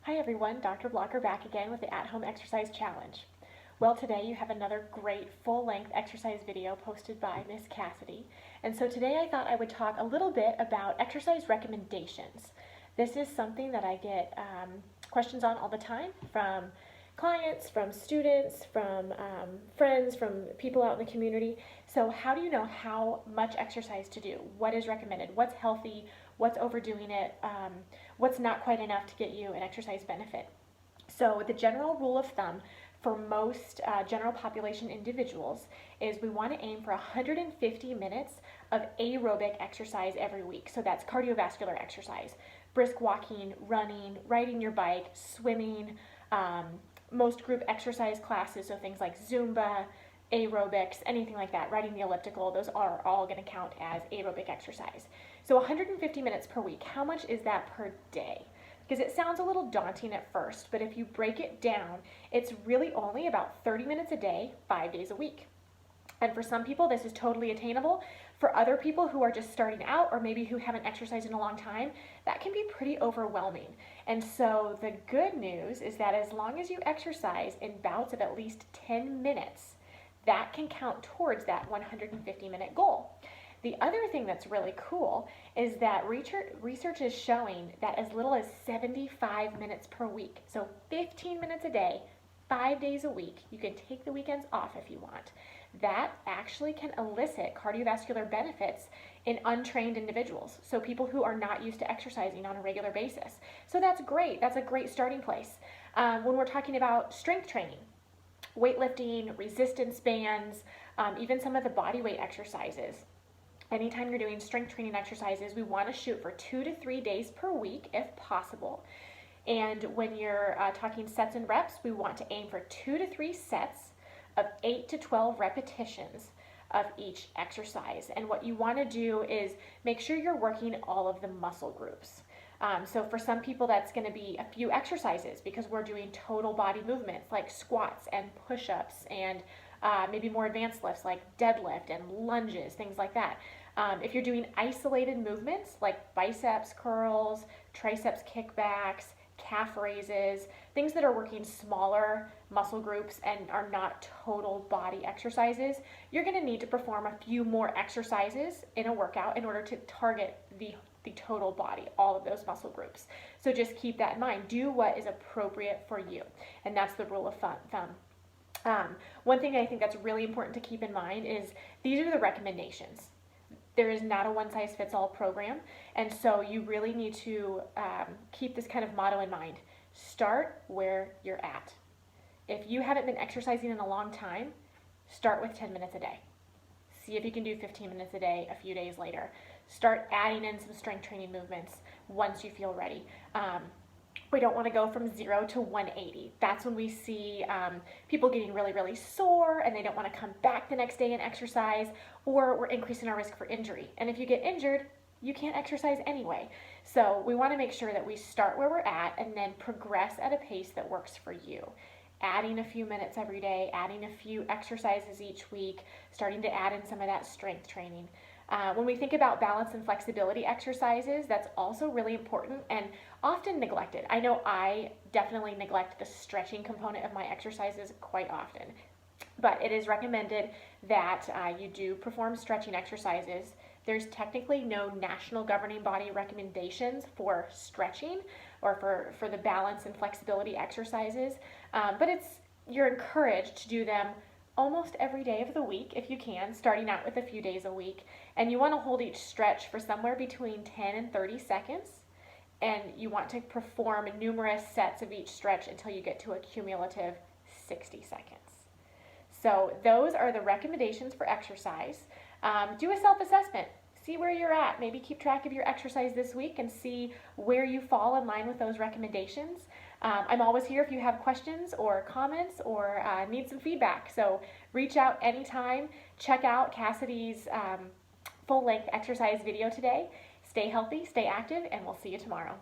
Hi everyone, Dr. Blocker back again with the At-Home Exercise Challenge. Well, today you have another great full-length exercise video posted by Miss Cassidy. And so today I thought I would talk a little bit about exercise recommendations. This is something that I get questions on all the time from clients, from students, from friends, from people out in the community. So how do you know how much exercise to do? What is recommended? What's healthy? What's overdoing it? What's not quite enough to get you an exercise benefit? So the general rule of thumb for most general population individuals is we want to aim for 150 minutes of aerobic exercise every week. So that's cardiovascular exercise, brisk walking, running, riding your bike, swimming, most group exercise classes, so things like Zumba, aerobics, anything like that, riding the elliptical, those are all going to count as aerobic exercise. So 150 minutes per week, how much is that per day? Because it sounds a little daunting at first, but if you break it down, it's really only about 30 minutes a day, 5 days a week. And for some people, this is totally attainable. For other people who are just starting out or maybe who haven't exercised in a long time, that can be pretty overwhelming. And so the good news is that as long as you exercise in bouts of at least 10 minutes, that can count towards that 150-minute goal. The other thing that's really cool is that research is showing that as little as 75 minutes per week, so 15 minutes a day, 5 days a week, you can take the weekends off if you want, that actually can elicit cardiovascular benefits in untrained individuals, so people who are not used to exercising on a regular basis. So that's great. That's a great starting place. When we're talking about strength training, weightlifting, resistance bands, even some of the body weight exercises. Anytime you're doing strength training exercises, we want to shoot for 2 to 3 days per week if possible. And when you're talking sets and reps, we want to aim for 2 to 3 sets of 8 to 12 repetitions of each exercise. And what you want to do is make sure you're working all of the muscle groups. So for some people, that's going to be a few exercises because we're doing total body movements like squats and push-ups and maybe more advanced lifts like deadlift and lunges, things like that. If you're doing isolated movements like biceps curls, triceps kickbacks, calf raises, things that are working smaller muscle groups and are not total body exercises, you're going to need to perform a few more exercises in a workout in order to target the total body, all of those muscle groups. So just keep that in mind. Do what is appropriate for you. And that's the rule of thumb. One thing I think that's really important to keep in mind is these are the recommendations. There is not a one-size-fits-all program, and so you really need to keep this kind of motto in mind. Start where you're at. If you haven't been exercising in a long time, start with 10 minutes a day. See if you can do 15 minutes a day a few days later. Start adding in some strength training movements once you feel ready. We don't want to go from 0 to 180. That's when we see people getting really, really sore and they don't want to come back the next day and exercise, or we're increasing our risk for injury. And if you get injured, you can't exercise anyway. So we want to make sure that we start where we're at and then progress at a pace that works for you. Adding a few minutes every day, adding a few exercises each week, starting to add in some of that strength training. When we think about balance and flexibility exercises, that's also really important and often neglected. I know I definitely neglect the stretching component of my exercises quite often, but it is recommended that you do perform stretching exercises. There's technically no national governing body recommendations for stretching or for the balance and flexibility exercises, but you're encouraged to do them almost every day of the week if you can, starting out with a few days a week. And you want to hold each stretch for somewhere between 10 and 30 seconds. And you want to perform numerous sets of each stretch until you get to a cumulative 60 seconds. So those are the recommendations for exercise. Do a self-assessment. See where you're at. Maybe keep track of your exercise this week and see where you fall in line with those recommendations. I'm always here if you have questions or comments or need some feedback. So reach out anytime. Check out Cassidy's full-length exercise video today. Stay healthy, stay active, and we'll see you tomorrow.